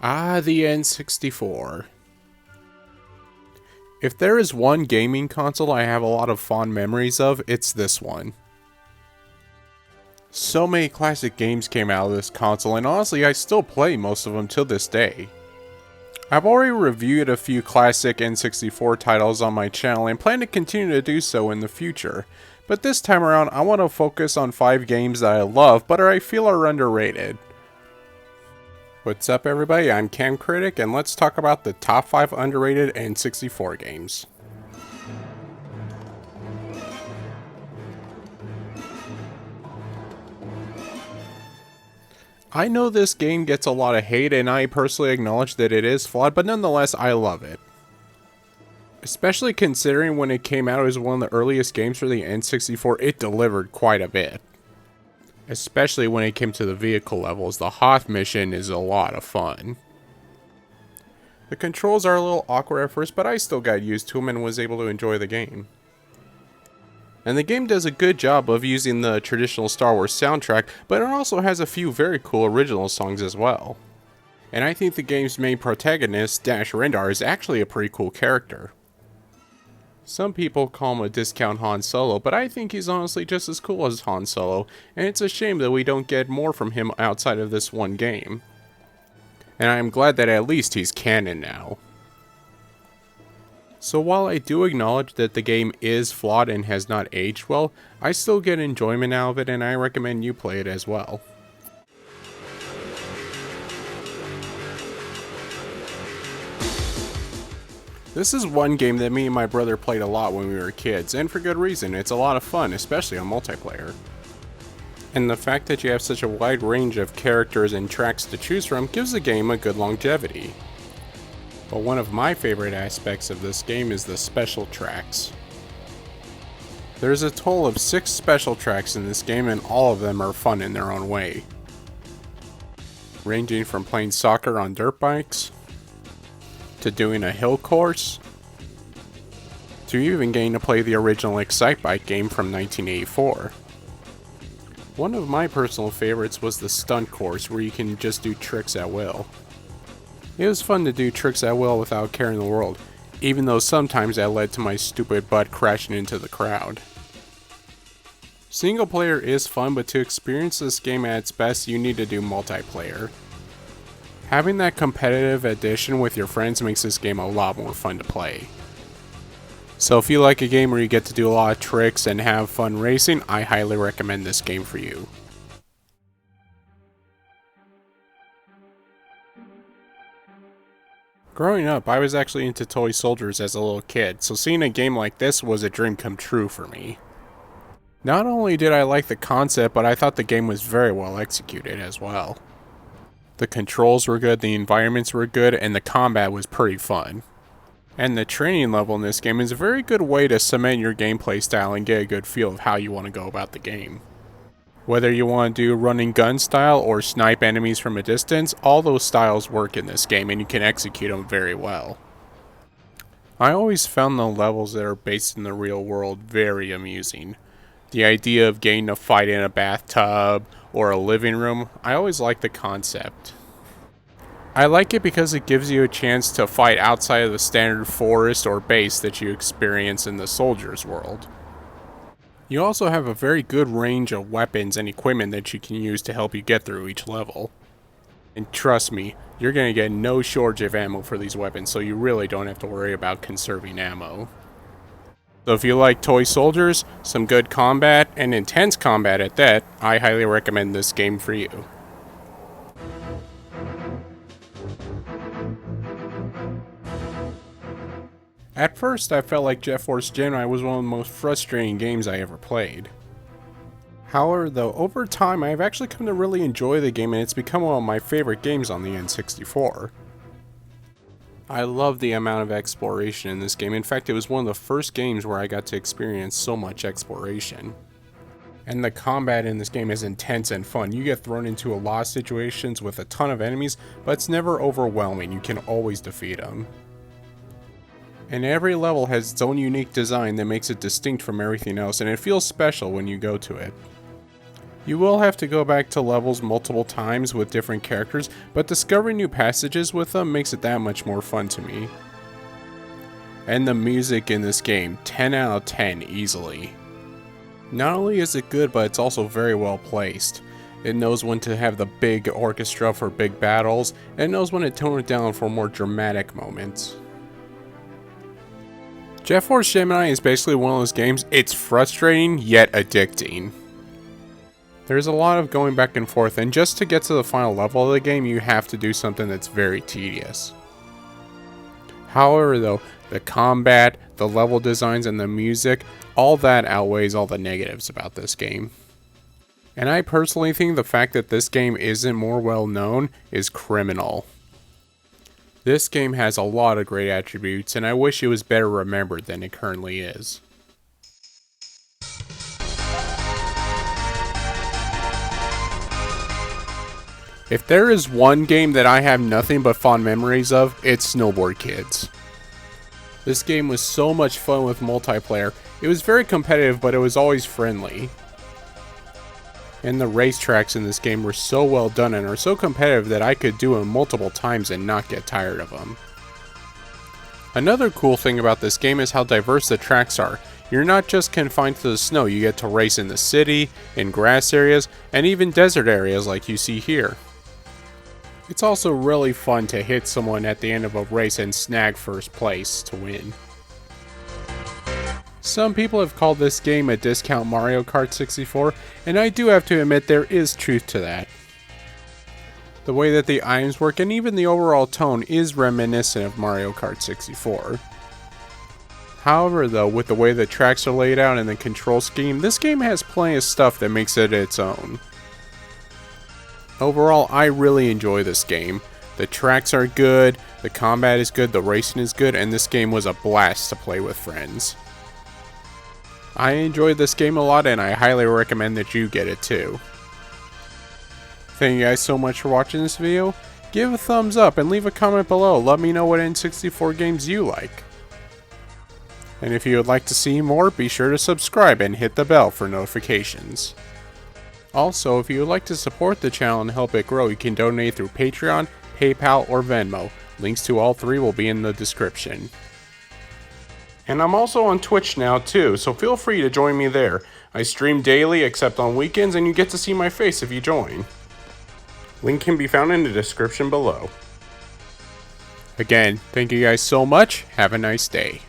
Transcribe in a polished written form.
Ah, the N64. If there is one gaming console I have a lot of fond memories of, it's this one. So many classic games came out of this console, and honestly I still play most of them till this day. I've already reviewed a few classic N64 titles on my channel and plan to continue to do so in the future, but this time around I want to focus on 5 games that I love but I feel are underrated. What's up everybody, I'm Cam Critic and let's talk about the top 5 underrated N64 games. I know this game gets a lot of hate and I personally acknowledge that it is flawed, but nonetheless I love it. Especially considering when it came out as one of the earliest games for the N64, it delivered quite a bit. Especially when it came to the vehicle levels, the Hoth mission is a lot of fun. The controls are a little awkward at first, but I still got used to them and was able to enjoy the game. And the game does a good job of using the traditional Star Wars soundtrack, but it also has a few very cool original songs as well. And I think the game's main protagonist, Dash Rendar, is actually a pretty cool character. Some people call him a discount Han Solo, but I think he's honestly just as cool as Han Solo, and it's a shame that we don't get more from him outside of this one game. And I am glad that at least he's canon now. So while I do acknowledge that the game is flawed and has not aged well, I still get enjoyment out of it and I recommend you play it as well. This is one game that me and my brother played a lot when we were kids, and for good reason. It's a lot of fun, especially on multiplayer. And the fact that you have such a wide range of characters and tracks to choose from gives the game a good longevity. But one of my favorite aspects of this game is the special tracks. There's a total of 6 special tracks in this game and all of them are fun in their own way. Ranging from playing soccer on dirt bikes, to doing a hill course, to even getting to play the original Excitebike game from 1984. One of my personal favorites was the stunt course where you can just do tricks at will. It was fun to do tricks at will without caring the world, even though sometimes that led to my stupid butt crashing into the crowd. Single player is fun, but to experience this game at its best you need to do multiplayer. Having that competitive addition with your friends makes this game a lot more fun to play. So if you like a game where you get to do a lot of tricks and have fun racing, I highly recommend this game for you. Growing up, I was actually into toy soldiers as a little kid, so seeing a game like this was a dream come true for me. Not only did I like the concept, but I thought the game was very well executed as well. The controls were good, the environments were good, and the combat was pretty fun. And the training level in this game is a very good way to cement your gameplay style and get a good feel of how you want to go about the game. Whether you want to do running gun style or snipe enemies from a distance, all those styles work in this game and you can execute them very well. I always found the levels that are based in the real world very amusing. The idea of getting to fight in a bathtub or a living room, I always like the concept. I like it because it gives you a chance to fight outside of the standard forest or base that you experience in the soldier's world. You also have a very good range of weapons and equipment that you can use to help you get through each level. And trust me, you're going to get no shortage of ammo for these weapons, so you really don't have to worry about conserving ammo. So if you like toy soldiers, some good combat, and intense combat at that, I highly recommend this game for you. At first, I felt like Jet Force Gemini was one of the most frustrating games I ever played. However, though, over time I've actually come to really enjoy the game and it's become one of my favorite games on the N64. I love the amount of exploration in this game. In fact, it was one of the first games where I got to experience so much exploration. And the combat in this game is intense and fun. You get thrown into a lot of situations with a ton of enemies, but it's never overwhelming. You can always defeat them. And every level has its own unique design that makes it distinct from everything else, and it feels special when you go to it. You will have to go back to levels multiple times with different characters, but discovering new passages with them makes it that much more fun to me. And the music in this game, 10 out of 10 easily. Not only is it good, but it's also very well placed. It knows when to have the big orchestra for big battles, and it knows when to tone it down for more dramatic moments. Jet Force Gemini is basically one of those games, it's frustrating yet addicting. There's a lot of going back and forth, and just to get to the final level of the game, you have to do something that's very tedious. However though, the combat, the level designs, and the music, all that outweighs all the negatives about this game. And I personally think the fact that this game isn't more well known is criminal. This game has a lot of great attributes, and I wish it was better remembered than it currently is. If there is one game that I have nothing but fond memories of, it's Snowboard Kids. This game was so much fun with multiplayer. It was very competitive, but it was always friendly. And the racetracks in this game were so well done and are so competitive that I could do them multiple times and not get tired of them. Another cool thing about this game is how diverse the tracks are. You're not just confined to the snow, you get to race in the city, in grass areas, and even desert areas like you see here. It's also really fun to hit someone at the end of a race and snag first place to win. Some people have called this game a discount Mario Kart 64, and I do have to admit there is truth to that. The way that the items work and even the overall tone is reminiscent of Mario Kart 64. However though, with the way the tracks are laid out and the control scheme, this game has plenty of stuff that makes it its own. Overall, I really enjoy this game. The tracks are good, the combat is good, the racing is good, and this game was a blast to play with friends. I enjoyed this game a lot, and I highly recommend that you get it too. Thank you guys so much for watching this video. Give a thumbs up and leave a comment below. Let me know what N64 games you like. And if you would like to see more, be sure to subscribe and hit the bell for notifications. Also, if you would like to support the channel and help it grow, you can donate through Patreon, PayPal, or Venmo. Links to all three will be in the description. And I'm also on Twitch now too, so feel free to join me there. I stream daily except on weekends, and you get to see my face if you join. Link can be found in the description below. Again, thank you guys so much. Have a nice day.